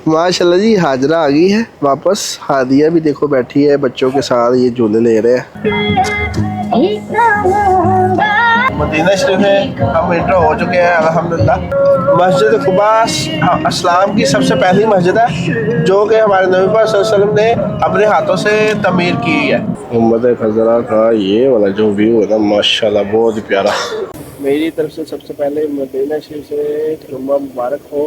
माशाल्लाह जी हाजरा आ गई है वापस। हादिया भी देखो बैठी है बच्चों के साथ, ये झूले ले रहे हैं। मदीना शरीफ में हम इंटर हो चुके हैं अल्हम्दुलिल्लाह। मस्जिद कुबा इस्लाम की सबसे पहली मस्जिद है जो कि हमारे नबी पाक सल्लल्लाहु अलैहि वसल्लम ने अपने हाथों से तमीर की है। मोहम्मद खजरा का ये वाला जो व्यू है ना माशाल्लाह बहुत ही प्यारा। मेरी तरफ से सबसे पहले मदीना शरीफ से जुम्मा मुबारक हो।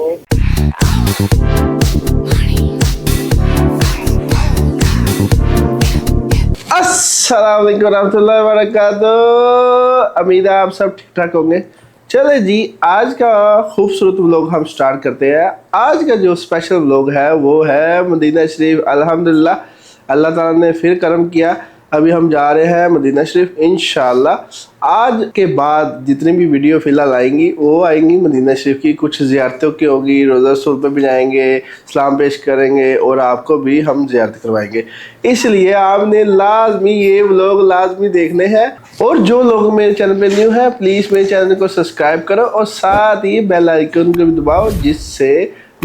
अस्सलाम वालेकुम रहमतुल्लाहि व बरकातुहू। उम्मीद है आप सब ठीक ठाक होंगे। चले जी, आज का खूबसूरत व्लॉग हम स्टार्ट करते हैं। आज का जो स्पेशल व्लॉग है वो है मदीना शरीफ। अल्हम्दुलिल्लाह अल्लाह ताला ने फिर करम किया, अभी हम जा रहे हैं मदीना शरीफ इंशाल्लाह। आज के बाद जितनी भी वीडियो फ़िलहाल आएंगी वो आएंगी मदीना शरीफ की, कुछ ज़ियारतों की होगी, रोज़ा रसूल पे भी जाएंगे, सलाम पेश करेंगे और आपको भी हम ज़ियारत करवाएंगे। इसलिए आपने लाजमी ये व्लॉग लाजमी देखने हैं। और जो लोग मेरे चैनल पे न्यू है प्लीज़ मेरे चैनल को सब्सक्राइब करो और साथ ही बेल आइकन को भी दबाओ जिससे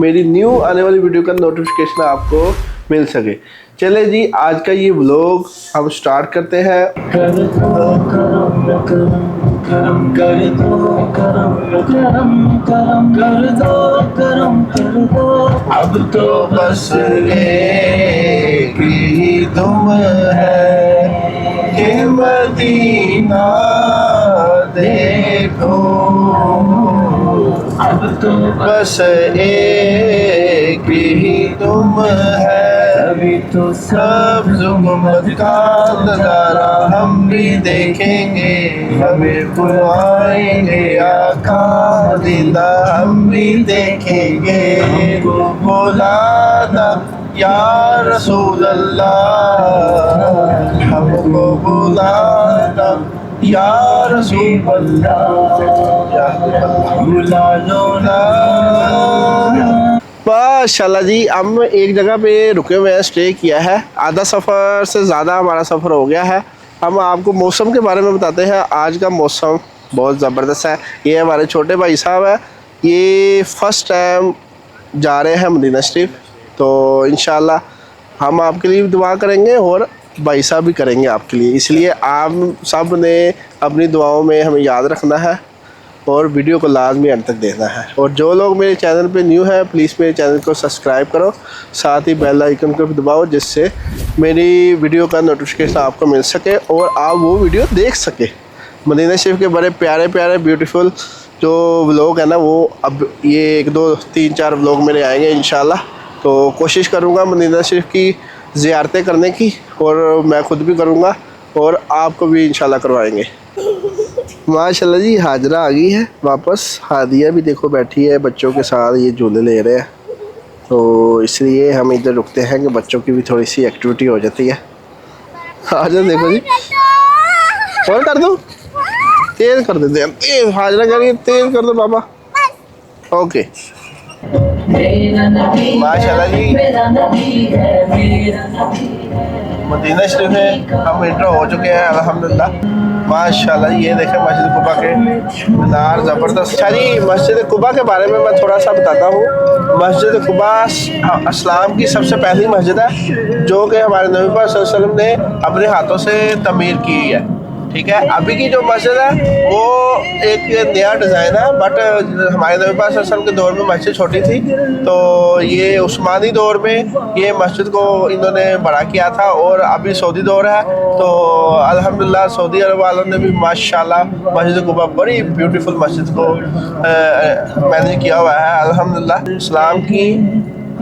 मेरी न्यू आने वाली वीडियो का नोटिफिकेशन आपको मिल सके। चले जी, आज का ये व्लॉग हम स्टार्ट करते हैं। अब तो बस एक ही तुम है कि मदीना देखो। अब तो बस एक ही तुम है, अभी तो सब जुम्मत का नजारा हम भी देखेंगे, हमें बुलाएंगे आका मदीना हम भी देखेंगे। बुलाना या रसूल अल्लाह, हमको बुलाना या रसूल अल्लाह, बुला लो ना। माशाल्लाह जी, हम एक जगह पे रुके हुए हैं, स्टे किया है। आधा सफ़र से ज़्यादा हमारा सफ़र हो गया है। हम आपको मौसम के बारे में बताते हैं। आज का मौसम बहुत ज़बरदस्त है। ये हमारे छोटे भाई साहब है, ये फ़र्स्ट टाइम जा रहे हैं मदीना शरीफ, तो इंशाल्लाह हम आपके लिए दुआ करेंगे और भाई साहब भी करेंगे आपके लिए। इसलिए आप सब ने अपनी दुआओं में हमें याद रखना है और वीडियो को लाजमी अंत तक देखना है। और जो लोग मेरे चैनल पे न्यू है प्लीज़ मेरे चैनल को सब्सक्राइब करो, साथ ही बेल आइकन को भी दबाओ जिससे मेरी वीडियो का नोटिफिकेशन आपको मिल सके और आप वो वीडियो देख सके। मदीना शरीफ के बड़े प्यारे प्यारे ब्यूटीफुल जो व्लॉग है ना वो अब ये 1 2 3 4 व्लॉग मेरे आएंगे इंशाल्लाह। तो कोशिश करूँगा मदीना शरीफ की ज़ियारतें करने की, और मैं ख़ुद भी करूँगा और आपको भी इंशाल्लाह करवाएंगे। माशाल्लाह जी हाजरा आ गई है वापस। हादिया भी देखो बैठी है बच्चों के साथ, ये झूले ले रहे हैं, तो इसलिए हम इधर रुकते हैं कि बच्चों की भी थोड़ी सी एक्टिविटी हो जाती है। हाजरा देखो जी, और कर दो, तेज़ कर देते हैं, तेज़ हाजरा करिए, तेज़ कर दो पापा। ओके माशाल्लाह जी, मदीना शरीफ में हम इंटर हो चुके हैं अल्हम्दुलिल्लाह। माशाल्लाह ये देखें मस्जिद कुबा के मीनार ज़बरदस्त। अच्छा जी, मस्जिद कुबा के बारे में मैं थोड़ा सा बताता हूँ। मस्जिद कुबा इस्लाम की सबसे पहली मस्जिद है जो कि हमारे नबी पाक सल्लल्लाहु अलैहि वसल्लम ने अपने हाथों से तमीर की है। ठीक है, अभी की जो मस्जिद है वो एक नया डिज़ाइन है, बट हमारे नबी पाक सल्लल्लाहु अलैहि वसल्लम के दौर में मस्जिद छोटी थी, तो ये उस्मानी दौर में ये मस्जिद को इन्होंने बड़ा किया था। और अभी सऊदी दौर है, तो अल्हम्दुलिल्लाह सऊदी अरब वालों ने भी माशाल्लाह मस्जिद कुबा बड़ी ब्यूटीफुल मस्जिद को मैनेज किया हुआ है अल्हम्दुलिल्लाह। इस्लाम की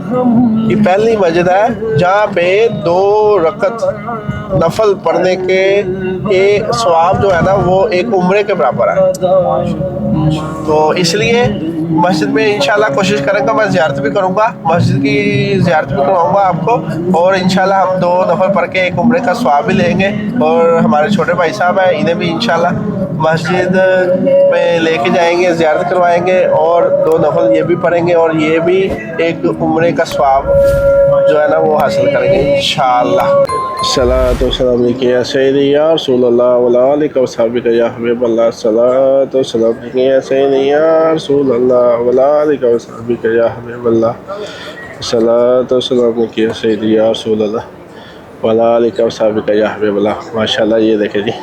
ये पहली मस्जिद है जहाँ पे 2 रकत नफल पढ़ने के सवाब जो है ना वो एक उम्रे के बराबर है। तो इसलिए मस्जिद में इंशाल्लाह कोशिश करेंगे, मैं ज़ियारत भी करूँगा, मस्जिद की ज़ियारत भी करवाऊँगा आपको, और इंशाल्लाह हम 2 नफल पढ़ के एक उम्रे का सवाब भी लेंगे। और हमारे छोटे भाई साहब हैं, इन्हें भी इंशाल्लाह मस्जिद में लेके जाएंगे, ज़ियारत करवाएंगे और 2 नफल ये भी पढ़ेंगे और ये भी एक उम्रे का सवाब जो है ना वो हासिल करेंगे इंशाल्लाह। सलातो सलाम अलैका या सय्यदी या रसूलल्लाह व अला आलिका व सहाबिका या हबीबल्लाह। सलातो सलाम अलैका या सय्यदी या रसूलल्लाह व अला आलिका व सहाबिका या हबीबल्लाह। सलातो सलाम किया सैयदी या रसूल अल्लाह वला आलिका वसाबिका या हबीब अल्लाह। माशाल्लाह ये देखे जी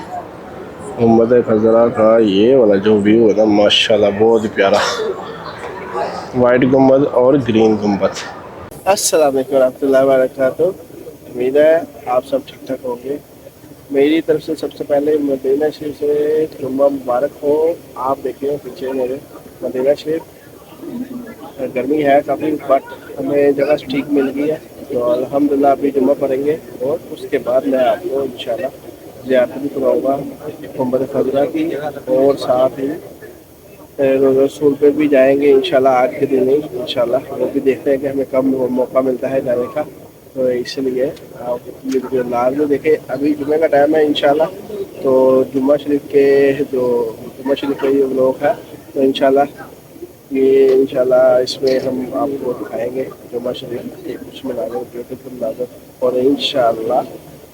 गुम्बद खज़रा का ये वाला जो व्यू है ना माशाल्लाह बहुत ही प्यारा, वाइट गुम्बद और ग्रीन गुम्बद। अस्सलाम वालेकुम रहमतुल्लाहि व बरकातहू। उम्मीद है आप सब ठीक ठाक होंगे। मेरी तरफ से सबसे पहले मदीना शरीफ से जुम्मा मुबारक हो। आप देखिए पीछे मेरे मदीना शरीफ, गर्मी है काफ़ी बट हमें जगह ठीक मिल गई है, तो अल्हम्दुलिल्लाह अभी जुम्मा पढ़ेंगे और उसके बाद मैं आपको इंशाल्लाह ज़ियारत भी करवाऊँगा गुम्बद खज़रा की, और साथ ही रोज़ा रसूल पे भी जाएंगे इंशाल्लाह आज के दिन ही इंशाल्लाह। वो भी देखते हैं कि हमें कब मौका मिलता है जाने का, तो इसलिए आप ये वीडियो लाजमी देखें। अभी जुम्मे का टाइम है इंशाल्लाह, तो जुम्मा शरीफ के ये व्लॉग है, तो इंशाल्लाह इसमें हम आपको दिखाएंगे जुम्मा शरीफ के कुछ मनाज़र, ब्यूटीफुल मनाज़र, और इंशाल्लाह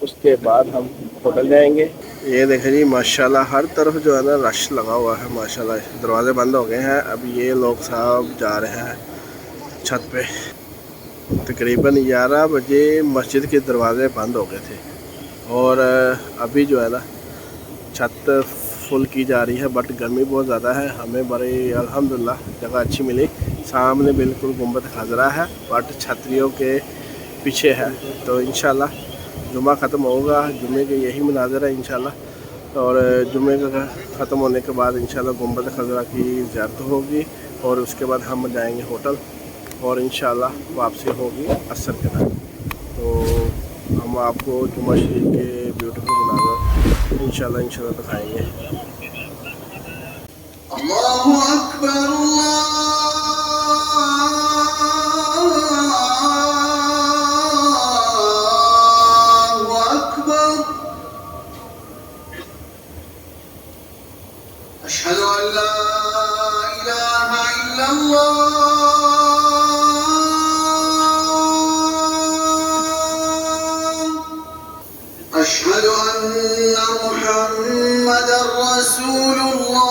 उसके बाद हम होटल जाएंगे। ये देखें जी माशाल्लाह हर तरफ जो है ना रश लगा हुआ है माशाल्लाह। दरवाज़े बंद हो गए हैं, अभी ये लोग साहब जा रहे हैं छत पे। तकरीबन 11 बजे मस्जिद के दरवाज़े बंद हो गए थे और अभी जो है ना छत फुल की जा रही है, बट गर्मी बहुत ज़्यादा है। हमें बड़ी अल्हम्दुलिल्लाह जगह अच्छी मिली, सामने बिल्कुल गुम्बद खज़रा है बट छतरियों के पीछे है। तो इंशाल्लाह जुम्मा ख़त्म होगा, जुम्मे के यही मनाज़र है इंशाल्लाह, और जुम्मे का ख़त्म होने के बाद इंशाल्लाह गुम्बद खज़रा की ज़ियारत होगी और उसके बाद हम जाएंगे होटल और इंशाल्लाह वापसी होगी असर के टाइम। तो हम आपको जुम्मा शरीफ के ब्यूटीफुल मनाज़र इंशाल्लाह दिखाएंगे। अल्लाहु अकबर अल्लाहु अकबर, अशहदु अल्ला इलाहा इल्लल्लाह, अशहदु अन्ना मुहम्मदर रसूलुल्लाह।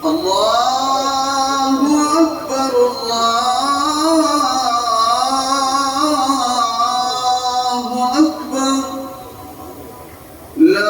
अल्लाहु अकबर अल्लाहु अकबर, ला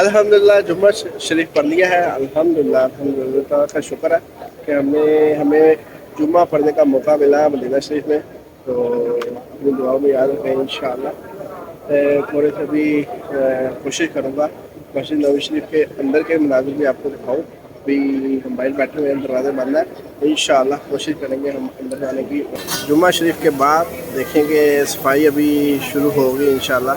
अल्हम्दुलिल्लाह जुम्मा शरीफ पढ़ लिया है। अल्हम्दुलिल्लाह का शुक्र है कि हमें जुम्मा पढ़ने का मौका मिला मदीना शरीफ में, तो अपनी दुआओं में याद रखें इंशाअल्लाह। थोड़े से भी कोशिश करूँगा मस्जिद नबी शरीफ के अंदर के मनाज़िर भी आपको दिखाऊँ। अभी हम बाहर बैठे हुए हैं, दरवाज़े बंद है, इंशाअल्लाह कोशिश करेंगे हम अंदर जाने की। जुम्मा शरीफ के बाद देखेंगे सफाई अभी शुरू होगी इंशाअल्लाह,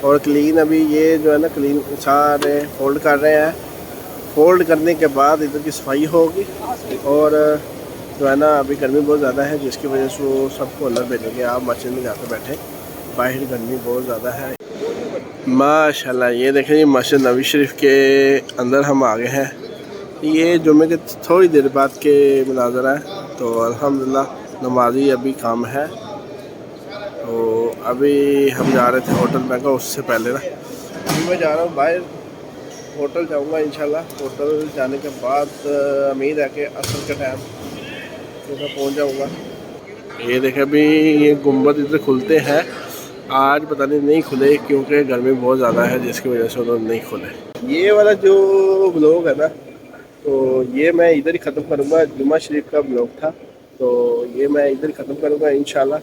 और क्लीन अभी ये जो है ना क्लीन सारे फोल्ड कर रहे हैं। फोल्ड करने के बाद इधर की सफाई होगी, और जो है ना अभी गर्मी बहुत ज़्यादा है जिसकी वजह से वो सबको अंदर भेजेंगे। आप मस्जिद में जाकर बैठे, बाहर गर्मी बहुत ज़्यादा है माशाल्लाह। ये देखें जी मस्जिद नबी शरीफ के अंदर हम आ गए हैं। ये जुम्मे के थोड़ी देर बाद के मनाज़र है, तो अल्हम्दुलिल्लाह नमाजी अभी काम है। अभी हम जा रहे थे होटल में का, उससे पहले ना अभी मैं जा रहा हूँ बाहर, होटल जाऊँगा इंशाल्लाह। होटल जाने के बाद उम्मीद है कि असर का टाइम तो मैं पहुँच जाऊँगा। ये देखें अभी ये गुंबद इधर खुलते हैं, आज पता नहीं खुले क्योंकि गर्मी बहुत ज़्यादा है जिसकी वजह से उन्होंने नहीं खुले। ये वाला जो ब्लॉग है ना तो ये मैं इधर ही ख़त्म करूँगा। जुमा शरीफ का ब्लॉग था तो ये मैं इधर ही ख़त्म करूँगा इंशाल्लाह।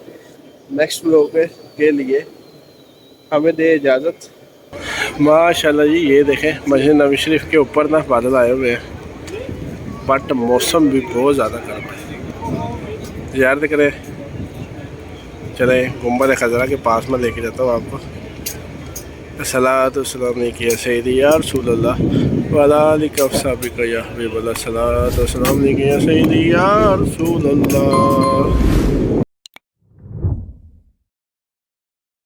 नेक्स्ट ब्लॉग के लिए हमें दे इजाज़त। माशाल्लाह जी ये देखें मस्जिद नबी शरीफ के ऊपर ना बादल आए हुए हैं बट मौसम भी बहुत ज़्यादा गर्म है। ज़ियारत करें, चले गुंबद खजरा के पास में लेके जाता हूँ आपको। सलात वसलाम अलैका सय्यदी या रसूलल्लाह व अला आलिका व सहबिका या हबीबल्लाह। सलात वसलाम अलैका सय्यदी या रसूलल्लाह।